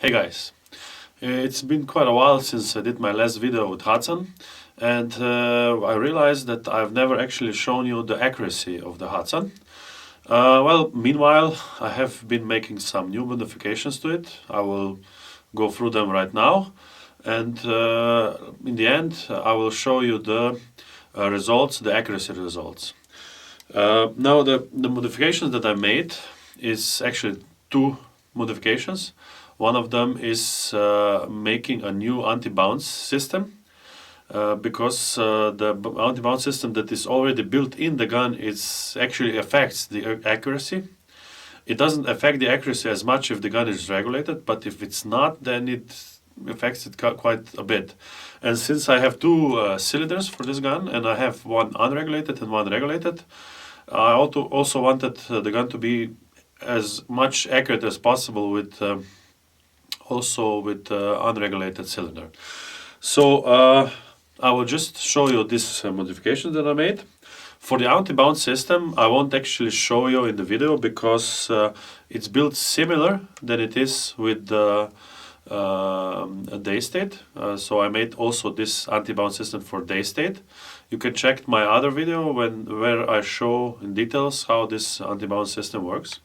Hey guys, it's been quite a while since I did my last video with Hatsan, and I realized that I've never actually shown you the accuracy of the Hatsan. Meanwhile, I have been making some new modifications to it. I will go through them right now, and in the end, I will show you the results, the accuracy results. Now, the modifications that I made is actually two modifications. One of them is making a new anti-bounce system because the anti-bounce system that is already built in the gun actually affects the accuracy. It doesn't affect the accuracy as much if the gun is regulated, but if it's not, then it affects it quite a bit. And since I have two cylinders for this gun, and I have one unregulated and one regulated, I also wanted the gun to be as much accurate as possible with unregulated cylinder. So I will just show you this modification that I made. For the anti-bounce system, I won't actually show you in the video because it's built similar than it is with the day state. So I made also this anti-bounce system for day state. You can check my other video where I show in details how this anti-bounce system works.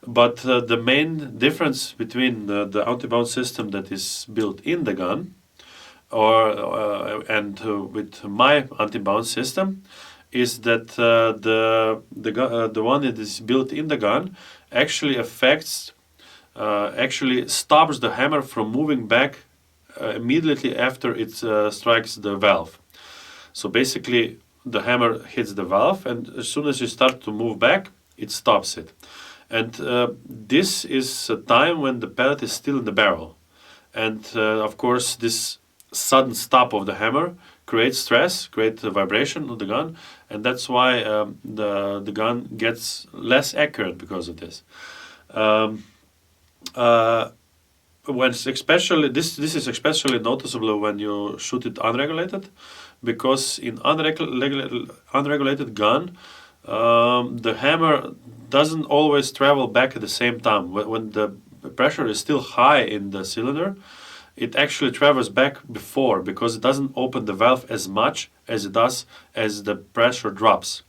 But the main difference between the anti-bounce system that is built in the gun with my anti-bounce system is that the one that is built in the gun actually stops the hammer from moving back immediately after it strikes the valve. So basically the hammer hits the valve, and as soon as you start to move back, it stops it. And this is a time when the pellet is still in the barrel. And of course, this sudden stop of the hammer creates stress, creates vibration of the gun, and that's why the gun gets less accurate because of this. This is especially noticeable when you shoot it unregulated, because in unregulated gun, the hammer doesn't always travel back at the same time. When the pressure is still high in the cylinder, it actually travels back before, because it doesn't open the valve as much as it does as the pressure drops.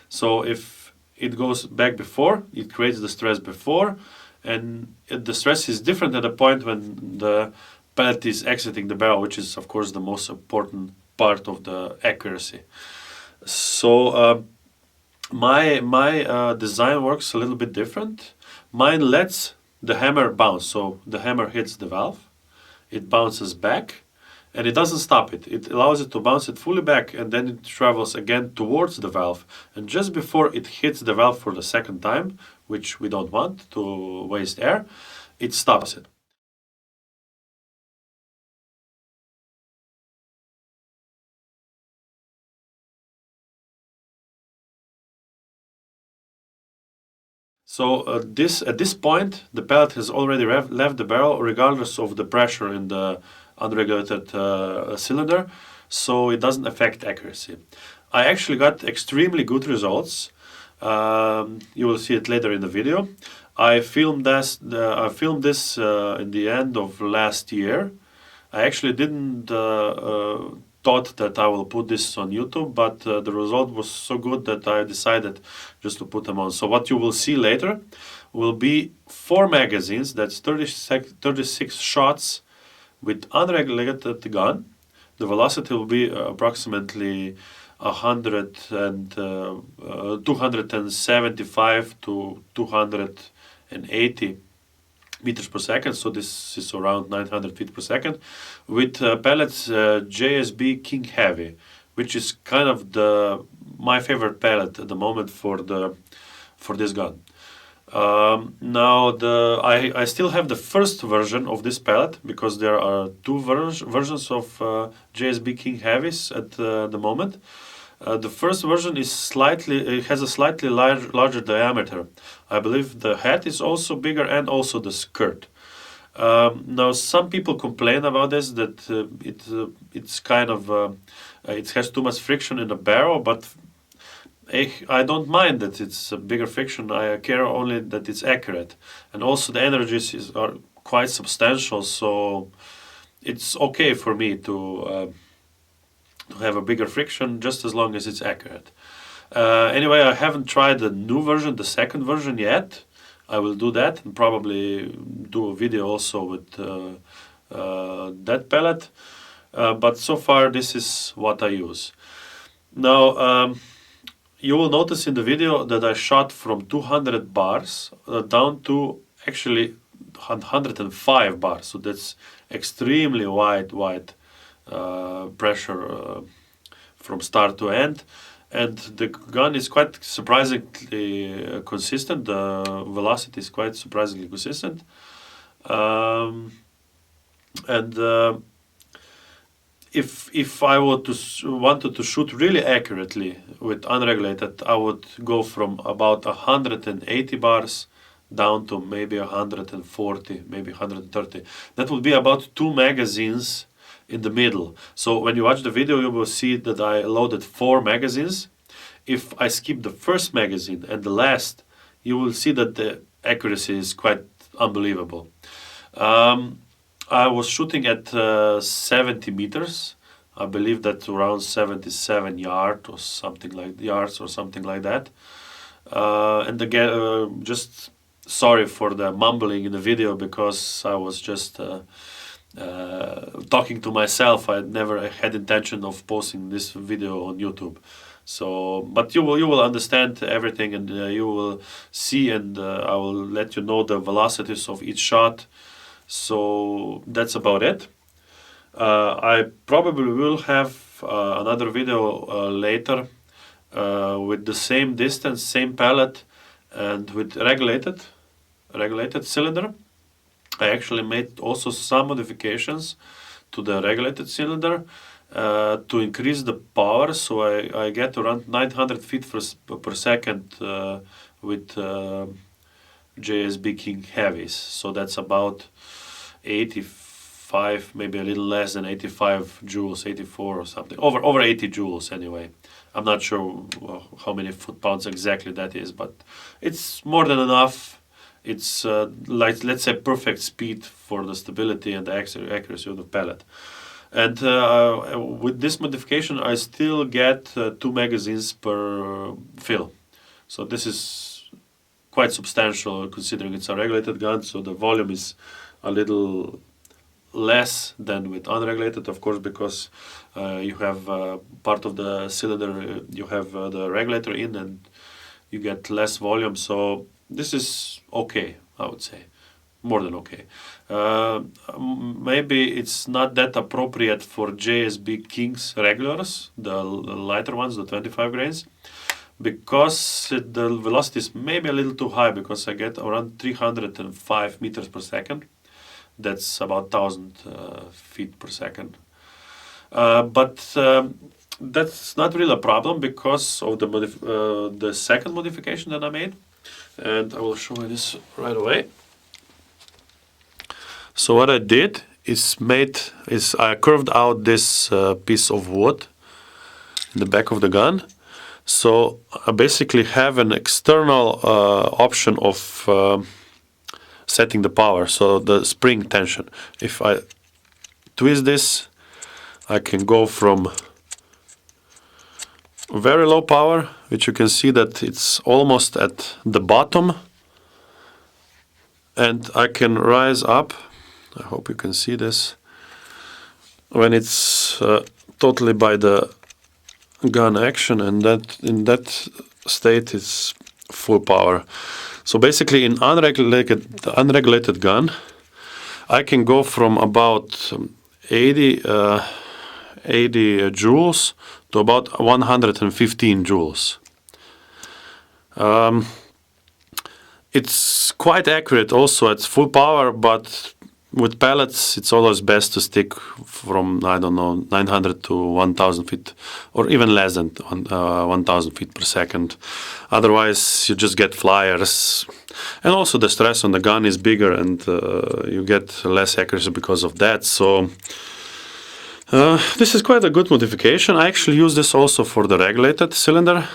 So if it goes back before, it creates the stress before, and the stress is different at the point when the pellet is exiting the barrel, which is of course the most important part of the accuracy. So my design works a little bit different. Mine lets the hammer bounce, so the hammer hits the valve, it bounces back, and it doesn't stop it. It allows it to bounce it fully back, and then it travels again towards the valve. And just before it hits the valve for the second time, which we don't want to waste air, it stops it. So at this point, the pellet has already left the barrel, regardless of the pressure in the unregulated cylinder, so it doesn't affect accuracy. I actually got extremely good results. You will see it later in the video. I filmed this in the end of last year. I actually didn't thought that I will put this on YouTube, but the result was so good that I decided just to put them on. So what you will see later will be 4 magazines, that's 36 shots with unregulated gun. The velocity will be approximately 275 to 280 meters per second, so this is around 900 feet per second, with pellets JSB King Heavy, which is kind of my favorite pellet at the moment for this gun. Now I still have the first version of this pellet, because there are two versions of JSB King Heavies at the moment. The first version has a slightly larger diameter. I believe the head is also bigger, and also the skirt. Now some people complain about this, that it's kind of it has too much friction in the barrel, but I don't mind that it's a bigger friction. I care only that it's accurate, and also the energies are quite substantial, so it's okay for me to have a bigger friction just as long as it's accurate. Anyway, I haven't tried the new version, the second version yet. I will do that and probably do a video also with that pellet. But so far this is what I use. Now, you will notice in the video that I shot from 200 bars down to actually 105 bars. So that's extremely wide pressure from start to end. And the gun is quite surprisingly consistent. The velocity is quite surprisingly consistent. If I wanted to shoot really accurately with unregulated, I would go from about 180 bars down to maybe 140, maybe 130. That would be about 2 magazines in the middle. So when you watch the video, you will see that I loaded 4 magazines. If I skip the first magazine and the last, you will see that the accuracy is quite unbelievable. I was shooting at 70 meters. I believe that's around 77 yards or something like that. And again, just sorry for the mumbling in the video because I was just talking to myself. I never had intention of posting this video on YouTube. So, but you will understand everything, and you will see, and I will let you know the velocities of each shot. So that's about it. I probably will have another video later with the same distance, same pellet, and with regulated cylinder. I actually made also some modifications to the regulated cylinder to increase the power, so I get around 900 feet per second with JSB King heavies. So that's about 85, maybe a little less than 85 joules, 84 or something, over 80 joules anyway. I'm not sure how many foot-pounds exactly that is, but it's more than enough. It's like, let's say, perfect speed for the stability and the accuracy of the pellet. And with this modification, I still get 2 magazines per fill. So this is quite substantial considering it's a regulated gun, so the volume is a little less than with unregulated, of course, because you have part of the cylinder, you have the regulator in, and you get less volume. So this is okay, I would say, more than okay. Maybe it's not that appropriate for JSB King's regulars, the lighter ones, the 25 grains, because the velocity is maybe a little too high, because I get around 305 meters per second. That's about 1,000 feet per second. But that's not really a problem because of the second modification that I made. And I will show you this right away. So what I did is I curved out this piece of wood in the back of the gun. So I basically have an external option of setting the power, so the spring tension. If I twist this, I can go from very low power, which you can see that it's almost at the bottom, and I can rise up. I hope you can see this when it's totally by the gun action, and that in that state it's full power. So basically, in unregulated gun, I can go from about 80 joules to about 115 joules. It's quite accurate also at full power, but with pellets, it's always best to stick from, I don't know, 900 to 1,000 feet, or even less than 1,000 feet per second. Otherwise, you just get flyers. And also the stress on the gun is bigger, and you get less accuracy because of that. So This is quite a good modification. I actually use this also for the regulated cylinder,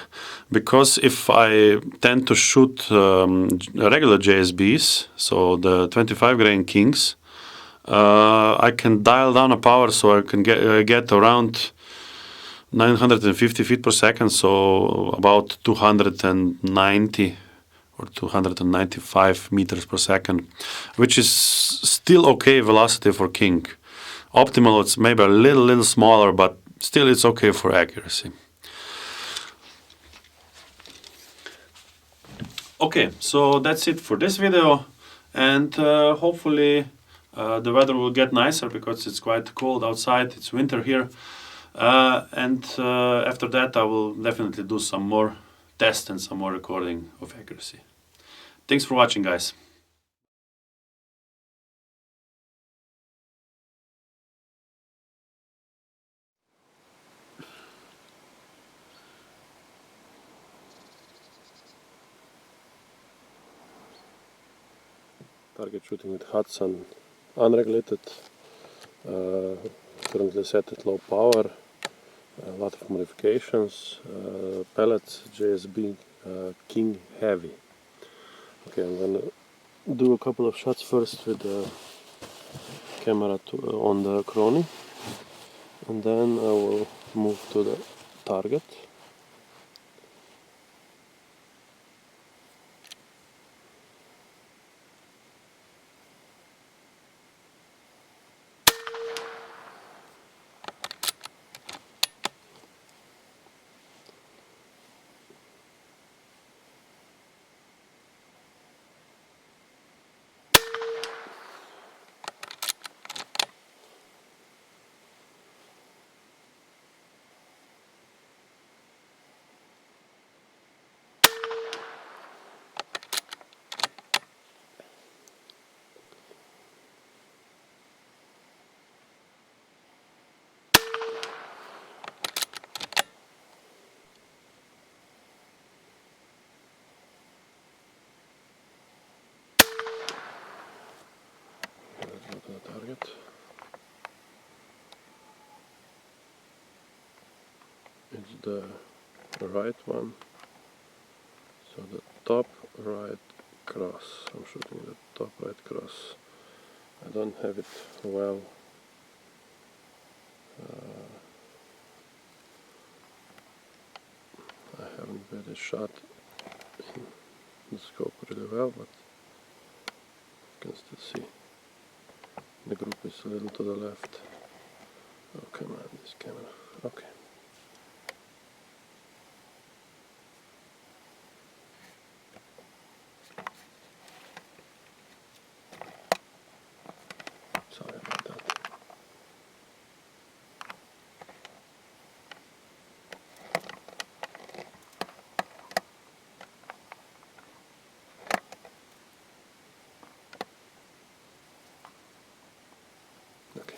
because if I tend to shoot regular JSBs, so the 25 grain Kings, I can dial down a power so I can get around 950 feet per second, so about 290 or 295 meters per second, which is still okay velocity for King. Optimal, it's maybe a little smaller, but still it's okay for accuracy. Okay, so that's it for this video, and hopefully the weather will get nicer because it's quite cold outside, it's winter here. And after that I will definitely do some more tests and some more recording of accuracy. Thanks for watching, guys. Target shooting with Hatsan Unregulated, currently set at low power, a lot of modifications, pellets, JSB, King Heavy. Okay, I'm gonna do a couple of shots first with the camera on the crony, and then I will move to the target. The target. It's the right one, so the top right cross. I'm shooting the top right cross. I don't have it well. I haven't really shot in the scope really well, but you can still see the group is a little to the left. Oh, come on, this camera. Okay. Sorry about that. Okay.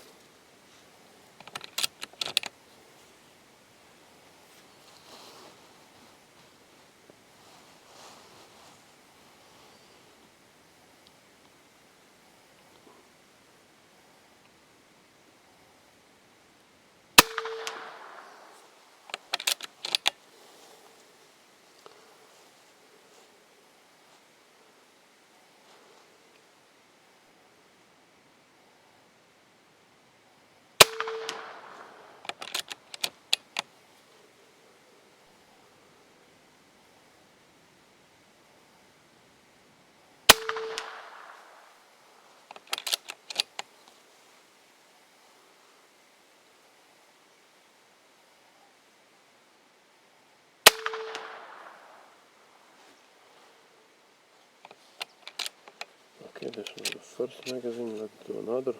Okay, this was the first magazine, let's do another.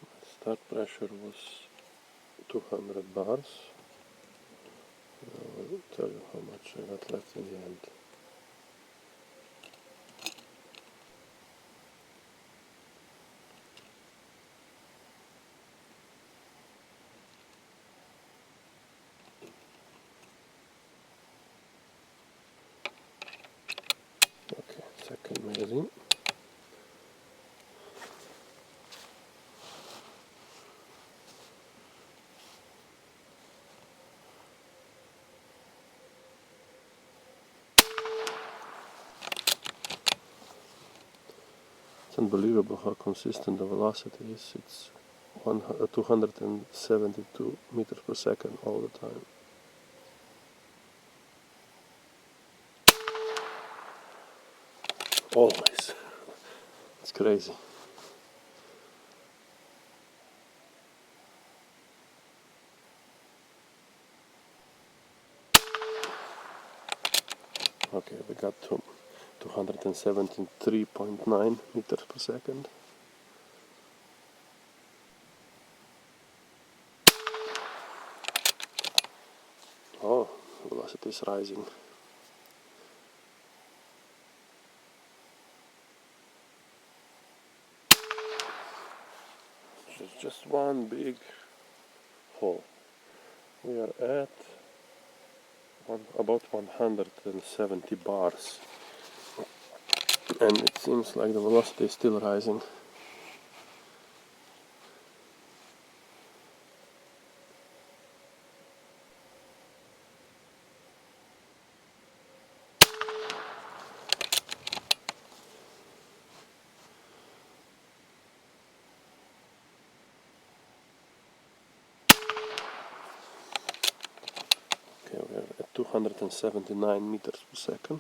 My start pressure was 200 bars. I will tell you how much I got left in the end. Okay, second magazine. unbelievable how consistent the velocity is. It's 272 meters per second all the time. Always. It's crazy. Okay, we got to 273.9 meters per second. Oh, velocity is rising. It's just one big hole. We are at about 170 bars. And it seems like the velocity is still rising. Okay, we are at 279 meters per second.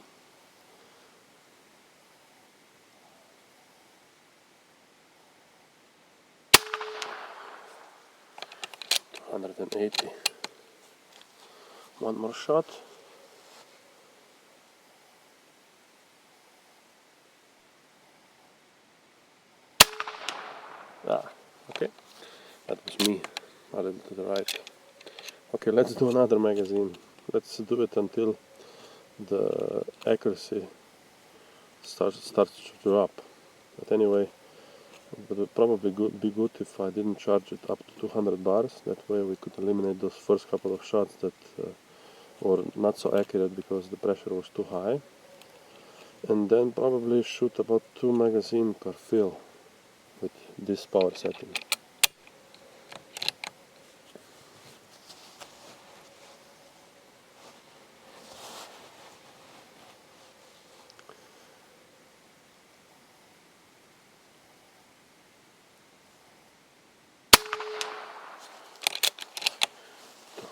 $180. One more shot. Okay. That was me. A little to the right. Okay, let's do another magazine. Let's do it until the accuracy starts to drop. But anyway, it would probably be good if I didn't charge it up to 200 bars. That way we could eliminate those first couple of shots that were not so accurate because the pressure was too high. And then probably shoot about 2 magazines per fill with this power setting.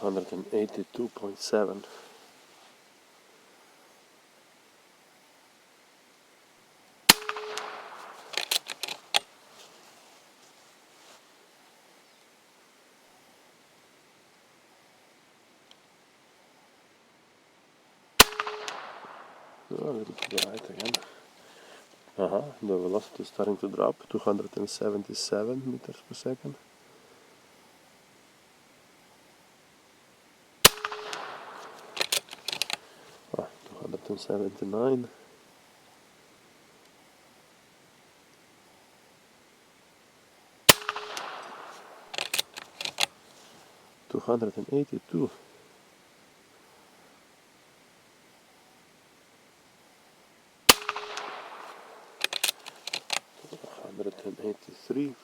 $182.7. A little to the right again. The velocity is starting to drop. 277 meters per second. Ah, 279. $282. $183.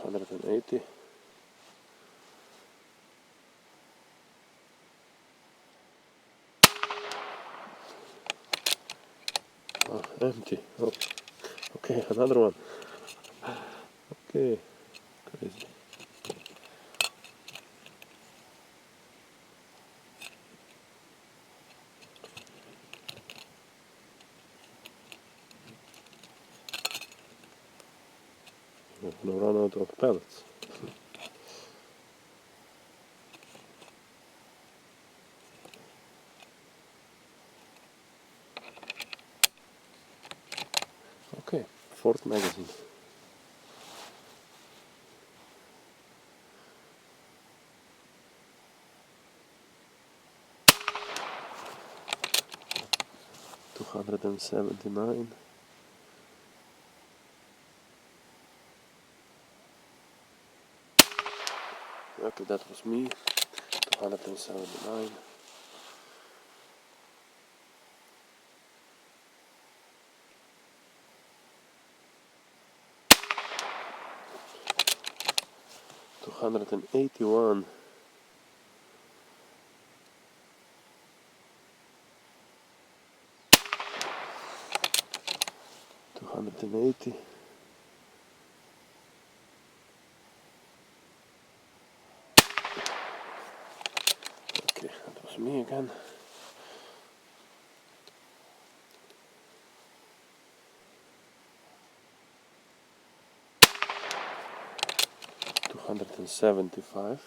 $180. Empty. Oh, okay, another one. Okay, crazy. We're gonna run out of pellets. Okay, fourth magazine. $279. Okay, that was me. 279. 281. 280. Okay, that was me again. 275.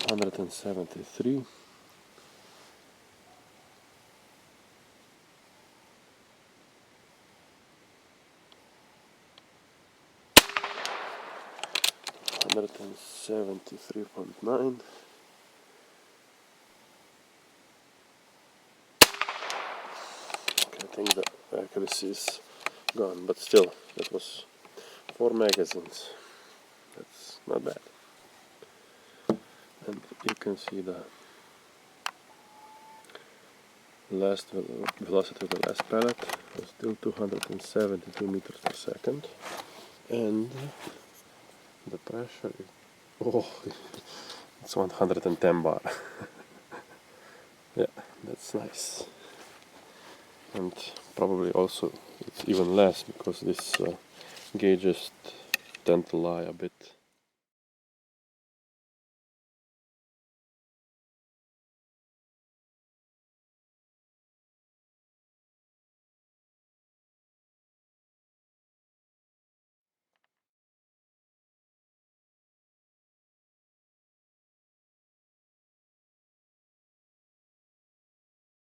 273. 173.9. Okay, I think the accuracy is gone, but still, that was 4 magazines. That's not bad. And you can see the last velocity of the last pellet was still 272 meters per second, and the pressure is, oh, it's 110 bar. Yeah, that's nice. And probably also it's even less because these gauges tend to lie a bit